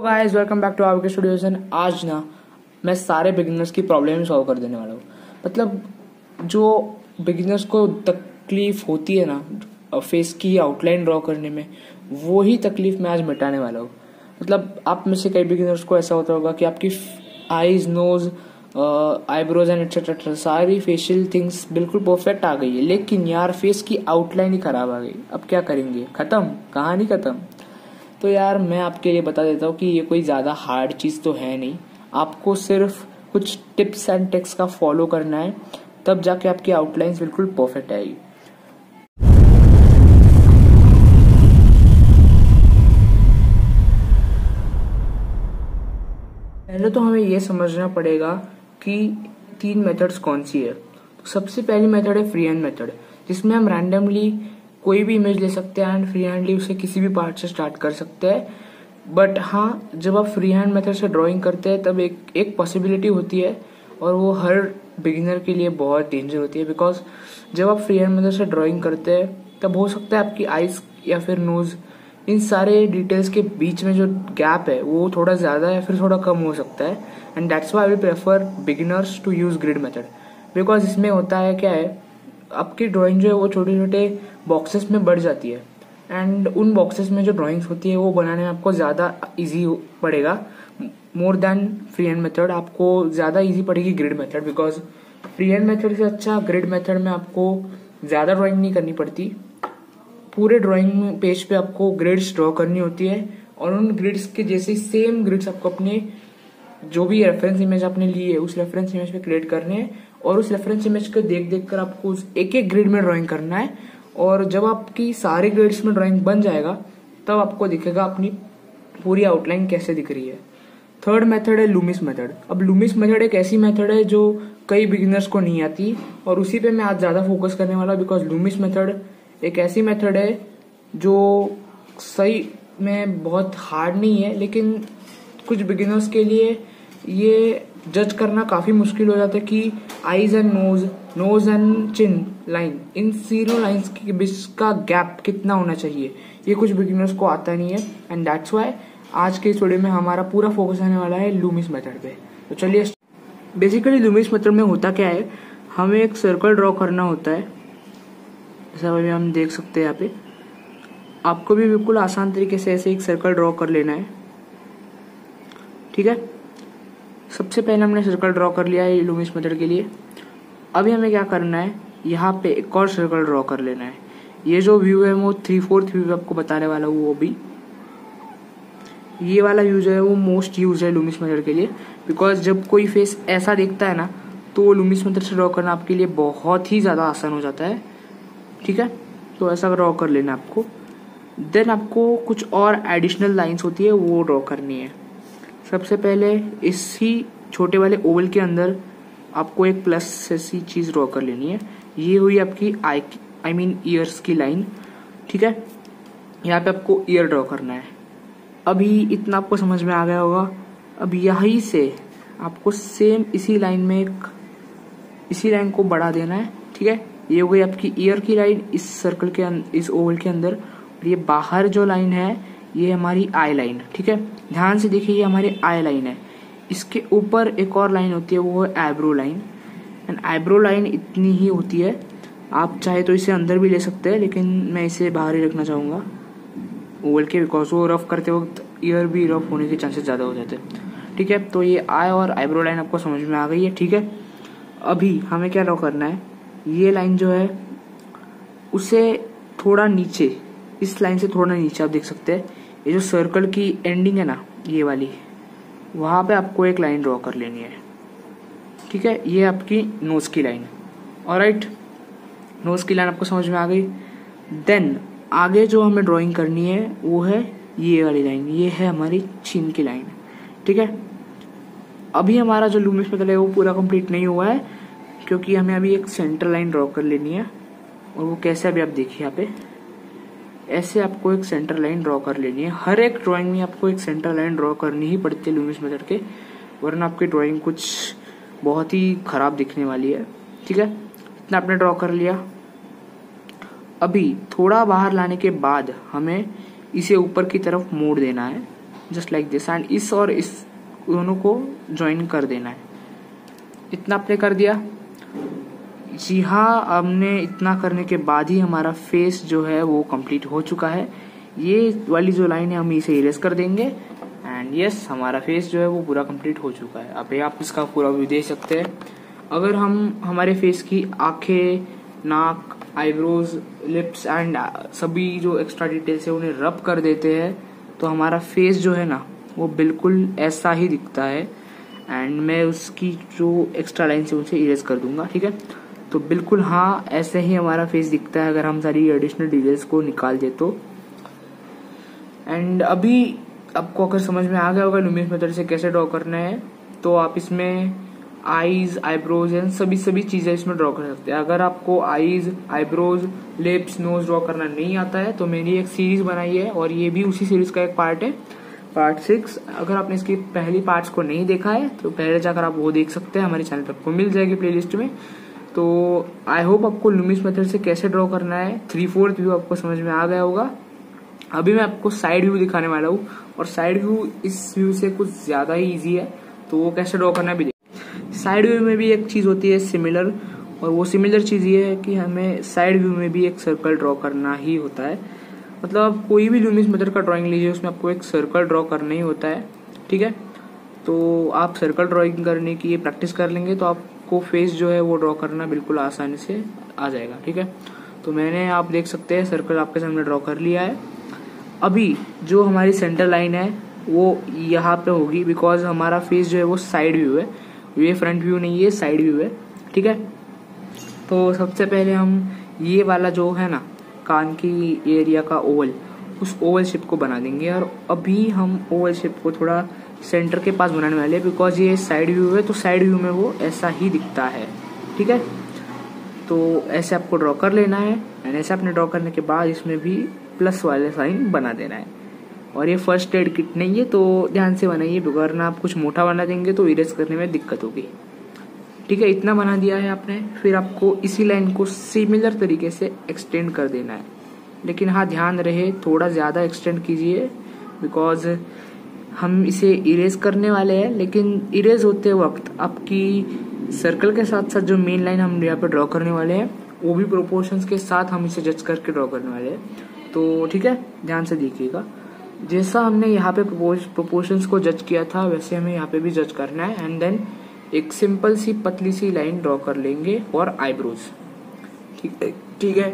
तो guys welcome back to our studios. आज ना मैं सारे बिगिनर्स की प्रॉब्लम सॉल्व कर देने वाला हूँ। मतलब जो बिगिनर्स को तकलीफ होती है ना फेस की आउटलाइन ड्रॉ करने में, वो ही तकलीफ मैं आज मिटाने वाला हूँ। मतलब आप में से कई बिगिनर्स को ऐसा होता होगा कि आपकी eyes, nose, eyebrows and etcetera सारी फेशियल थिंग्स बिल्कुल परफेक्ट आ गई है, लेकिन यार फेस की आउटलाइन ही खराब आ गई। अब क्या करेंगे? खत्म, कहानी खत्म। तो यार मैं आपके लिए बता देता हूँ कि ये कोई ज़्यादा हार्ड चीज़ तो है नहीं। आपको सिर्फ कुछ टिप्स एंड ट्रिक्स का फॉलो करना है, तब जाके आपकी आउटलाइंस बिल्कुल परफेक्ट आएगी। पहले तो हमें ये समझना पड़ेगा कि 3 मेथड्स कौन सी है। तो सबसे पहली मेथड है फ्री हैंड मेथड, जिसमें हम रैंडमली कोई भी इमेज ले सकते हैं एंड फ्री हैंडली उसे किसी भी पार्ट से स्टार्ट कर सकते हैं। बट हाँ, जब आप फ्री हैंड मेथड से ड्राइंग करते हैं तब एक पॉसिबिलिटी होती है, और वो हर बिगिनर के लिए बहुत डेंजर होती है। बिकॉज जब आप फ्री हैंड मेथड से ड्राइंग करते हैं तब हो सकता है आपकी आइज या फिर नोज, इन सारे डिटेल्स के बीच में जो गैप है वो थोड़ा ज़्यादा या फिर थोड़ा कम हो सकता है। And that's why I will prefer beginners to use grid method. Because इसमें होता है क्या है, आपकी ड्राइंग जो है वो छोटे छोटे बॉक्सेस में बढ़ जाती है, एंड उन बॉक्सेस में जो ड्राइंग्स होती है वो बनाने में आपको ज़्यादा इजी पड़ेगा more than free hand method. आपको ज़्यादा इजी पड़ेगी grid method, because free hand method से अच्छा ग्रिड मेथड में आपको ज़्यादा ड्राइंग नहीं करनी पड़ती। पूरे ड्राइंग पेज पे आपको ग्रिड्स ड्रॉ करनी होती है, और उन ग्रिड्स के जैसे सेम ग्रिड्स आपको अपने जो भी रेफरेंस इमेज आपने ली है उस रेफरेंस इमेज पे क्रिएट करने हैं, और उस रेफरेंस इमेज को देख देख कर आपको उस एक एक ग्रिड में ड्राइंग करना है। और जब आपकी सारे ग्रिड्स में ड्राइंग बन जाएगा तब आपको दिखेगा अपनी पूरी आउटलाइन कैसे दिख रही है। थर्ड मेथड है लूमिस मेथड। अब लूमिस मेथड एक ऐसी मेथड है जो कई बिगिनर्स को नहीं आती, और उसी पे मैं आज ज़्यादा फोकस करने वाला, बिकॉज लूमिस मेथड एक ऐसी मेथड है जो सही में बहुत हार्ड नहीं है, लेकिन कुछ बिगिनर्स के लिए ये जज करना काफ़ी मुश्किल हो जाता है कि eyes and nose and chin line, इन तीनों लाइंस के बीच का गैप कितना होना चाहिए, ये कुछ बिगिनर्स को आता नहीं है। एंड दैट्स वाई आज के इस वीडियो में हमारा पूरा फोकस आने वाला है लूमिस मेथड पे। तो चलिए, बेसिकली लूमिस मेथड में होता क्या है, हमें एक सर्कल ड्रॉ करना होता है, जैसा अभी हम देख सकते हैं यहाँ पे। आपको भी बिल्कुल आसान तरीके से ऐसे एक सर्कल ड्रॉ कर लेना है, ठीक है। सबसे पहले हमने सर्कल ड्रॉ कर लिया है लूमिस मेथड के लिए। अभी हमें क्या करना है, यहाँ पे एक और सर्कल ड्रॉ कर लेना है। ये जो व्यू है वो 3/4 व्यू आपको बताने वाला हूँ। वो भी ये वाला व्यू जो है वो मोस्ट यूज है लूमिस मेथड के लिए, बिकॉज जब कोई फेस ऐसा दिखता है ना तो लूमिस मेथड से ड्रॉ करना आपके लिए बहुत ही ज़्यादा आसान हो जाता है, ठीक है। तो ऐसा ड्रॉ कर लेना आपको। देन आपको कुछ और एडिशनल लाइंस होती है वो ड्रॉ करनी है। सबसे पहले इसी छोटे वाले ओवल के अंदर आपको एक प्लस ऐसी चीज़ ड्रॉ कर लेनी है। ये हुई आपकी आई मीन ईयर्स की लाइन, ठीक है। यहाँ पे आपको ईयर ड्रॉ करना है। अभी इतना आपको समझ में आ गया होगा। अब यहीं से आपको सेम इसी लाइन में इसी लाइन को बढ़ा देना है, ठीक है। ये हो गई आपकी ईयर की लाइन इस सर्कल के इस ओवल के अंदर, और ये बाहर जो लाइन है ये हमारी आई लाइन, ठीक है। ध्यान से देखिए, ये हमारी आई लाइन है। इसके ऊपर एक और लाइन होती है, वो है eyebrow line. And eyebrow line इतनी ही होती है, आप चाहे तो इसे अंदर भी ले सकते हैं, लेकिन मैं इसे बाहर ही रखना चाहूँगा ओवल के, बिकॉज वो रफ करते वक्त ईयर भी रफ होने के चांसेस ज़्यादा हो जाते हैं, ठीक है। तो ये आई और आईब्रो लाइन आपको समझ में आ गई है, ठीक है। अभी हमें क्या ड्रॉ करना है, ये लाइन जो है उसे थोड़ा नीचे, इस लाइन से थोड़ा नीचे आप देख सकते हैं, ये जो सर्कल की एंडिंग है ना ये वाली, वहाँ पे आपको एक लाइन ड्रॉ कर लेनी है, ठीक है। ये आपकी नोज की लाइन, ऑलराइट। नोज की लाइन आपको समझ में आ गई। देन आगे जो हमें ड्राइंग करनी है वो है ये वाली लाइन, ये है हमारी चिन की लाइन, ठीक है। अभी हमारा जो लूमिस मेथड है वो पूरा कंप्लीट नहीं हुआ है, क्योंकि हमें अभी एक सेंटर लाइन ड्रॉ कर लेनी है। और वो कैसे, अभी आप देखिए यहाँ पे ऐसे आपको एक सेंटर लाइन ड्रॉ कर लेनी है। हर एक ड्राइंग में आपको एक सेंटर लाइन ड्रॉ करनी ही पड़ती है लूमिस मेथड के, वरना आपकी ड्राइंग कुछ बहुत ही खराब दिखने वाली है, ठीक है। इतना आपने ड्रॉ कर लिया। अभी थोड़ा बाहर लाने के बाद हमें इसे ऊपर की तरफ मोड़ देना है, जस्ट लाइक दिस, एंड इस और इस दोनों को ज्वाइन कर देना है। इतना आपने कर दिया। जी हाँ, हमने इतना करने के बाद ही हमारा फेस जो है वो कंप्लीट हो चुका है। ये वाली जो लाइन है हम इसे इरेज कर देंगे एंड यस, हमारा फेस जो है वो पूरा कंप्लीट हो चुका है। अब आप इसका पूरा व्यू देख सकते हैं। अगर हम हमारे फेस की आंखें, नाक, आईब्रोज, लिप्स एंड सभी जो एक्स्ट्रा डिटेल्स है उन्हें रब कर देते हैं तो हमारा फेस जो है ना वो बिल्कुल ऐसा ही दिखता है। एंड मैं उसकी जो एक्स्ट्रा लाइन से उसे इरेज कर दूंगा, ठीक है। तो बिल्कुल हाँ, ऐसे ही हमारा फेस दिखता है अगर हम सारी एडिशनल डिटेल्स को निकाल दे तो। एंड अभी आपको अगर समझ में आ गया होगा लुमिनस मेथड से कैसे ड्रॉ करना है, तो आप इसमें आईज, आईब्रोज एंड सभी चीजें इसमें ड्रॉ कर सकते हैं। अगर आपको eyes, eyebrows, lips, nose draw करना नहीं आता है तो मेरी एक सीरीज बनाई है और ये भी उसी सीरीज का एक पार्ट है, पार्ट 6। अगर आपने इसकी पहली पार्ट्स को नहीं देखा है तो पहले जाकर आप वो देख सकते हैं, हमारे चैनल पर आपको मिल जाएगी प्लेलिस्ट में। तो आई होप आपको लुमिनस मेथड से कैसे ड्रॉ करना है 3/4 व्यू आपको समझ में आ गया होगा। अभी मैं आपको साइड व्यू दिखाने वाला हूँ और साइड व्यू इस व्यू से कुछ ज्यादा ही इजी है, तो वो कैसे ड्रॉ करना भी देख। साइड व्यू में भी एक चीज होती है सिमिलर, और वो सिमिलर चीज ये है कि हमें साइड व्यू में भी एक सर्कल ड्रॉ करना ही होता है। मतलब आप कोई भी लुमिनस मेथड का ड्राइंग लीजिए, उसमें आपको एक सर्कल ड्रॉ करना ही होता है, ठीक है। तो आप सर्कल ड्राइंग करने की प्रैक्टिस कर लेंगे तो आपको फेस जो है वो ड्रॉ करना बिल्कुल आसानी से आ जाएगा, ठीक है। तो मैंने, आप देख सकते हैं, सर्कल आपके सामने ड्रॉ कर लिया है। अभी जो हमारी सेंटर लाइन है वो यहाँ पे होगी, बिकॉज हमारा फेस जो है वो साइड व्यू है, ये फ्रंट व्यू नहीं है, साइड व्यू है, ठीक है। तो सबसे पहले हम ये वाला जो है ना कान की एरिया का ओवल, उस ओवल शेप को बना देंगे। और अभी हम ओवल शेप को थोड़ा सेंटर के पास बनाने वाले हैं, बिकॉज ये साइड व्यू है तो साइड व्यू में वो ऐसा ही दिखता है, ठीक है। तो ऐसे आपको ड्रॉ कर लेना है एंड ऐसे आपने ड्रॉ करने के बाद इसमें भी प्लस वाले साइन बना देना है। और ये फर्स्ट एड किट नहीं है तो ध्यान से बनाइए, वरना आप कुछ मोटा बना देंगे तो इरेज करने में दिक्कत होगी, ठीक है। इतना बना दिया है आपने, फिर आपको इसी लाइन को सिमिलर तरीके से एक्सटेंड कर देना है। लेकिन हाँ, ध्यान रहे थोड़ा ज़्यादा एक्सटेंड कीजिए, बिकॉज हम इसे इरेज करने वाले हैं। लेकिन इरेज होते वक्त आपकी सर्कल के साथ साथ जो मेन लाइन हम यहाँ पे ड्रॉ करने वाले हैं वो भी प्रोपोर्शंस के साथ हम इसे जज करके ड्रॉ करने वाले हैं, तो ठीक है, ध्यान से देखिएगा। जैसा हमने यहाँ पे प्रोपोर्शंस को जज किया था वैसे हमें यहाँ पे भी जज करना है। एंड देन एक सिंपल सी पतली सी लाइन ड्रॉ कर लेंगे और आईब्रोज, ठीक है।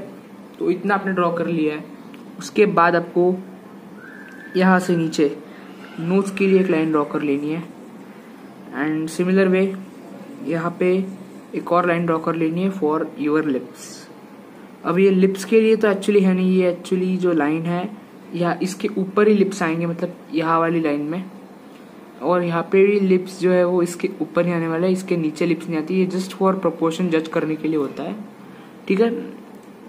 तो इतना आपने ड्रॉ कर लिया है। उसके बाद आपको यहाँ से नीचे नोज के लिए एक लाइन ड्रॉ कर लेनी है एंड सिमिलर वे यहाँ पे एक और लाइन ड्रॉ कर लेनी है फॉर योर लिप्स। अब ये लिप्स के लिए तो एक्चुअली है नहीं, ये एक्चुअली जो लाइन है या इसके ऊपर ही लिप्स आएंगे, मतलब यहाँ वाली लाइन में, और यहाँ पे भी लिप्स जो है वो इसके ऊपर ही आने वाला है, इसके नीचे लिप्स नहीं आती। ये जस्ट फॉर प्रोपोर्शन जज करने के लिए होता है, ठीक है।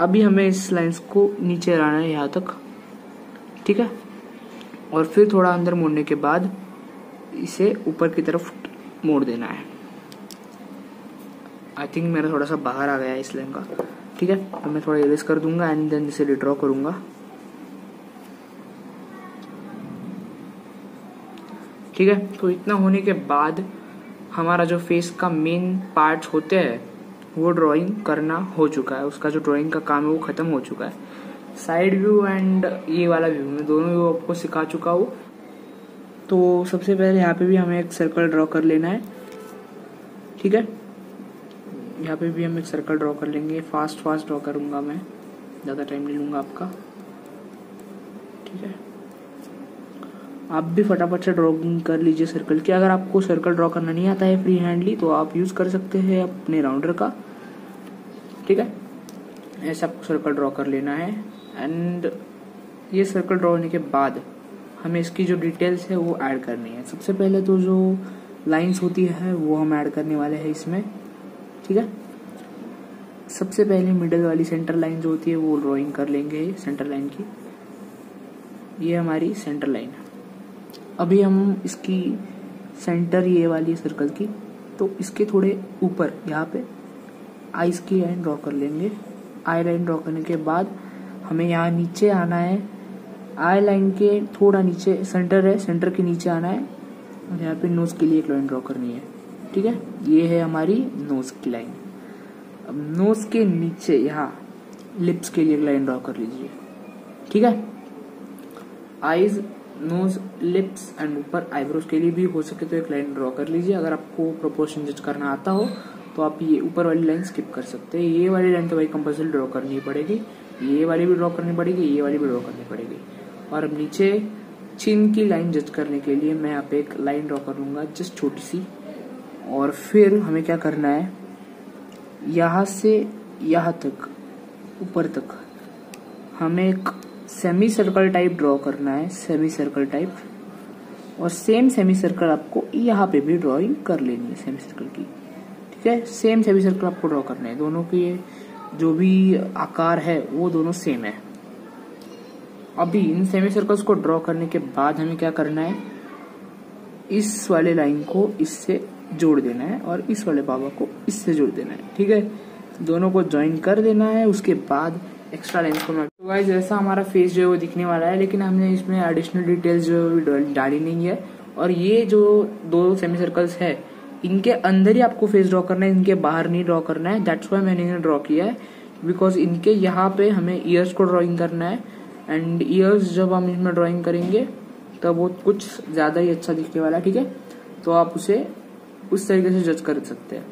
अभी हमें इस लाइन्स को नीचे लाना है यहाँ तक, ठीक है। और फिर थोड़ा अंदर मोड़ने के बाद इसे ऊपर की तरफ मोड़ देना है। आई थिंक मेरा थोड़ा सा बाहर आ गया है इस लाइन का, ठीक है। तो मैं थोड़ा इरेज कर दूंगा एंड देन इसे रिड्रॉ करूंगा, ठीक है। तो इतना होने के बाद हमारा जो फेस का मेन पार्ट्स होते हैं वो ड्राइंग करना हो चुका है, उसका जो ड्राइंग का काम है वो खत्म हो चुका है। साइड व्यू एंड ये वाला व्यू, मैं दोनों व्यू आपको सिखा चुका हूँ। तो सबसे पहले यहाँ पे भी हमें एक सर्कल ड्रॉ कर लेना है, ठीक है। यहाँ पे भी हम एक सर्कल ड्रॉ कर लेंगे, फास्ट ड्रॉ करूँगा मैं, ज़्यादा टाइम नहीं लूँगा आपका, ठीक है। आप भी फटाफट से ड्रॉइंग कर लीजिए सर्कल की। अगर आपको सर्कल ड्रॉ करना नहीं आता है फ्री हैंडली तो आप यूज़ कर सकते हैं अपने राउंडर का, ठीक है। ऐसे आपको सर्कल ड्रॉ कर लेना है एंड ये सर्कल ड्रॉ होने के बाद हमें इसकी जो डिटेल्स है वो ऐड करनी है। सबसे पहले तो जो लाइंस होती है वो हम ऐड करने वाले हैं इसमें, ठीक है। सबसे पहले मिडल वाली सेंटर लाइन जो होती है वो ड्राइंग कर लेंगे सेंटर लाइन की। ये हमारी सेंटर लाइन है। अभी हम इसकी सेंटर ये वाली सर्कल की, तो इसके थोड़े ऊपर यहाँ पे आईज की लाइन ड्रॉ कर लेंगे। आई लाइन ड्रॉ करने के बाद हमें यहाँ नीचे आना है आई लाइन के थोड़ा नीचे सेंटर है, सेंटर के नीचे आना है और यहाँ पे नोज के लिए एक लाइन ड्रॉ करनी है। ठीक है, ये है हमारी नोज की लाइन। अब नोज के नीचे यहाँ लिप्स के लिए एक लाइन ड्रॉ कर लीजिए। ठीक है, आईज, नोज, लिप्स एंड ऊपर आईब्रोज के लिए भी हो सके तो एक लाइन ड्रॉ कर लीजिए। अगर आपको प्रोपोर्शन जज करना आता हो तो आप ये ऊपर वाली लाइन स्किप कर सकते हैं। ये वाली लाइन तो भाई कंपल्सरी ड्रॉ करनी पड़ेगी, ये वाली भी ड्रॉ करनी पड़ेगी, ये वाली भी ड्रॉ करनी पड़ेगी। और अब नीचे चिन की लाइन जज करने के लिए मैं यहाँ पे एक लाइन ड्रॉ करूंगा जस्ट छोटी सी। और फिर हमें क्या करना है, यहाँ से यहाँ तक ऊपर तक हमें एक सेमी सर्कल टाइप ड्रॉ करना है, सेमी सर्कल टाइप। और सेम सेमी सर्कल आपको यहाँ पे भी ड्राइंग कर लेनी है सेमी सर्कल की। ठीक है, सेम सेमी सर्कल आपको ड्रॉ करना है। दोनों के जो भी आकार है वो दोनों सेम है। अभी इन सेमी सर्कल्स को ड्रॉ करने के बाद हमें क्या करना है, इस वाले लाइन को इससे जोड़ देना है और इस वाले बाबा को इससे जोड़ देना है। ठीक है, दोनों को ज्वाइन कर देना है। उसके बाद एक्स्ट्रा लाइन को तो गाइस जैसा हमारा फेस जो है वो दिखने वाला है, लेकिन हमने इसमें एडिशनल डिटेल्स जो डाली नहीं है। और ये जो दो सेमी सर्कल्स है इनके अंदर ही आपको फेस ड्रॉ करना है, इनके बाहर नहीं ड्रॉ करना है। दैट्स वाई मैंने इन्हें ड्रॉ किया है, बिकॉज इनके यहाँ पे हमें ईयर्स को ड्रॉइंग करना है। एंड ईयर्स जब हम इसमें ड्रॉइंग करेंगे तब वो कुछ ज्यादा ही अच्छा दिखने वाला है। ठीक है, तो आप उसे उस तरीके से जज कर सकते हैं।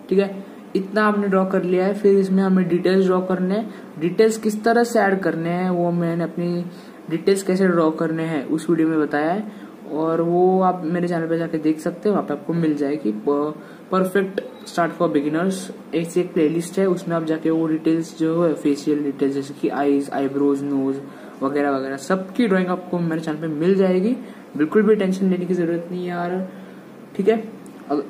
ठीक है, इतना आपने ड्रॉ कर लिया है। फिर इसमें हमें डिटेल्स ड्रॉ करने हैं। डिटेल्स किस तरह से ऐड करने हैं वो मैंने अपनी डिटेल्स कैसे ड्रॉ करने हैं उस वीडियो में बताया है, और वो आप मेरे चैनल पे जाके देख सकते हैं। वहाँ पे आपको मिल जाएगी परफेक्ट स्टार्ट फॉर बिगिनर्स एक प्लेलिस्ट है, उसमें आप जाके वो डिटेल्स जो है फेशियल डिटेल्स जैसे कि आईज, आईब्रोज, नोज वगैरह वगैरह सबकी ड्राइंग आपको मेरे चैनल पे मिल जाएगी। बिल्कुल भी टेंशन लेने की जरूरत नहीं है यार। ठीक है,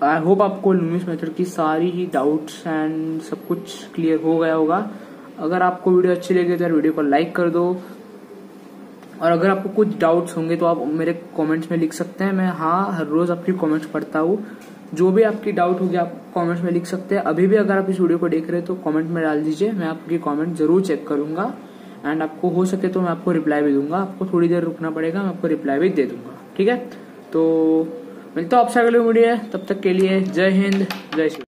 आई होप आपको लूमिस मेथड की सारी ही डाउट्स एंड सब कुछ क्लियर हो गया होगा। अगर आपको वीडियो अच्छी लगी तो यार वीडियो को लाइक कर दो, और अगर आपको कुछ डाउट्स होंगे तो आप मेरे कमेंट्स में लिख सकते हैं। मैं हर रोज आपकी कमेंट्स पढ़ता हूँ। जो भी आपकी डाउट होगी आप कमेंट्स में लिख सकते हैं। अभी भी अगर आप इस वीडियो को देख रहे हैं तो कमेंट में डाल दीजिए, मैं आपकी कमेंट जरूर चेक करूंगा। एंड आपको हो सके तो मैं आपको रिप्लाई भी दूंगा। आपको थोड़ी देर रुकना पड़ेगा, मैं आपको रिप्लाई भी दे दूंगा। ठीक है, तो मिलता हूँ आपसे अगले वीडियो। तब तक के लिए जय हिंद, जय श्री।